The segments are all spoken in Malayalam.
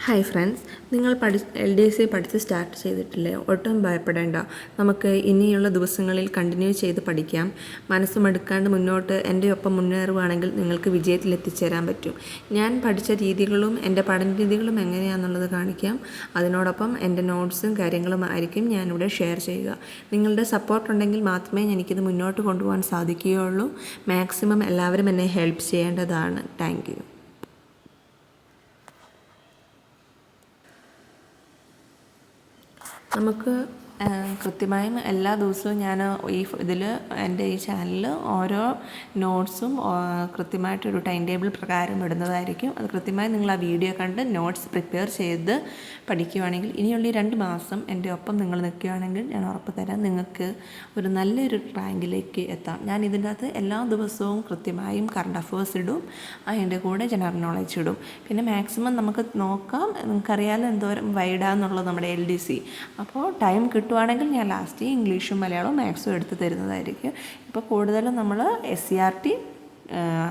ഹായ് ഫ്രണ്ട്സ്, നിങ്ങൾ LDC പഠിച്ച് സ്റ്റാർട്ട് ചെയ്തിട്ടില്ലേ? ഒട്ടും ഭയപ്പെടേണ്ട. നമുക്ക് ഇനിയുള്ള ദിവസങ്ങളിൽ കണ്ടിന്യൂ ചെയ്ത് പഠിക്കാം. മനസ്സ് മടുക്കാണ്ട് മുന്നോട്ട് എൻ്റെ ഒപ്പം മുന്നേറുകയാണെങ്കിൽ നിങ്ങൾക്ക് വിജയത്തിൽ എത്തിച്ചേരാൻ പറ്റും. ഞാൻ പഠിച്ച രീതികളും എൻ്റെ പഠന രീതികളും എങ്ങനെയാണെന്നുള്ളത് കാണിക്കാം. അതിനോടൊപ്പം എൻ്റെ നോട്ട്സും കാര്യങ്ങളും ആയിരിക്കും ഞാനിവിടെ ഷെയർ ചെയ്യുക. നിങ്ങളുടെ സപ്പോർട്ട് ഉണ്ടെങ്കിൽ മാത്രമേ എനിക്കിത് മുന്നോട്ട് കൊണ്ടുപോകാൻ സാധിക്കുകയുള്ളൂ. മാക്സിമം എല്ലാവരും എന്നെ ഹെൽപ്പ് ചെയ്യേണ്ടതാണ്. Thank you. നമുക്ക് കൃത്യമായും എല്ലാ ദിവസവും ഞാൻ എൻ്റെ ഈ ചാനലിൽ ഓരോ നോട്ട്സും കൃത്യമായിട്ടൊരു ടൈം ടേബിൾ പ്രകാരം ഇടുന്നതായിരിക്കും. അത് കൃത്യമായി നിങ്ങൾ ആ വീഡിയോ കണ്ട് നോട്ട്സ് പ്രിപ്പയർ ചെയ്ത് പഠിക്കുകയാണെങ്കിൽ ഇനിയുള്ള 2 മാസം എൻ്റെ ഒപ്പം നിങ്ങൾ നിൽക്കുകയാണെങ്കിൽ ഞാൻ ഉറപ്പ് തരാം നിങ്ങൾക്ക് ഒരു നല്ലൊരു റാങ്കിലേക്ക് എത്താം. ഞാൻ ഇതിൻ്റെ അകത്ത് എല്ലാ ദിവസവും കൃത്യമായും കറണ്ട് അഫേഴ്സ് ഇടും, അതിൻ്റെ കൂടെ ജനറൽ നോളജ് ഇടും. പിന്നെ മാക്സിമം നമുക്ക് നോക്കാം, നിങ്ങൾക്കറിയാലോ എന്തോരം വൈഡാന്നുള്ളത് നമ്മുടെ LDC. അപ്പോൾ ടൈം കിട്ടുവാണെങ്കിൽ ഞാൻ ലാസ്റ്റ് ഇംഗ്ലീഷും മലയാളവും മാത്സും എടുത്ത് തരുന്നതായിരിക്കും. ഇപ്പോൾ കൂടുതലും നമ്മൾ SCERT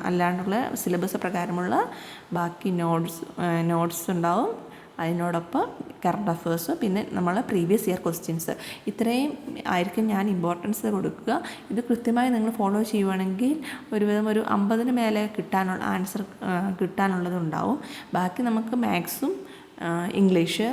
അല്ലാണ്ടുള്ള സിലബസ് പ്രകാരമുള്ള ബാക്കി നോട്ട്സ് ഉണ്ടാവും. അതിനോടൊപ്പം കറണ്ട് അഫേഴ്സ്, പിന്നെ നമ്മൾ പ്രീവിയസ് ഇയർ ക്വസ്റ്റ്യൻസ്, ഇത്രയും ആയിരിക്കും ഞാൻ ഇമ്പോർട്ടൻസ് കൊടുക്കുക. ഇത് കൃത്യമായി നിങ്ങൾ ഫോളോ ചെയ്യുവാണെങ്കിൽ ഒരുവിധം ഒരു 50-ന് മേലെ ആൻസർ കിട്ടാനുള്ളതുണ്ടാവും. ബാക്കി നമുക്ക് മാത്സും ഇംഗ്ലീഷ്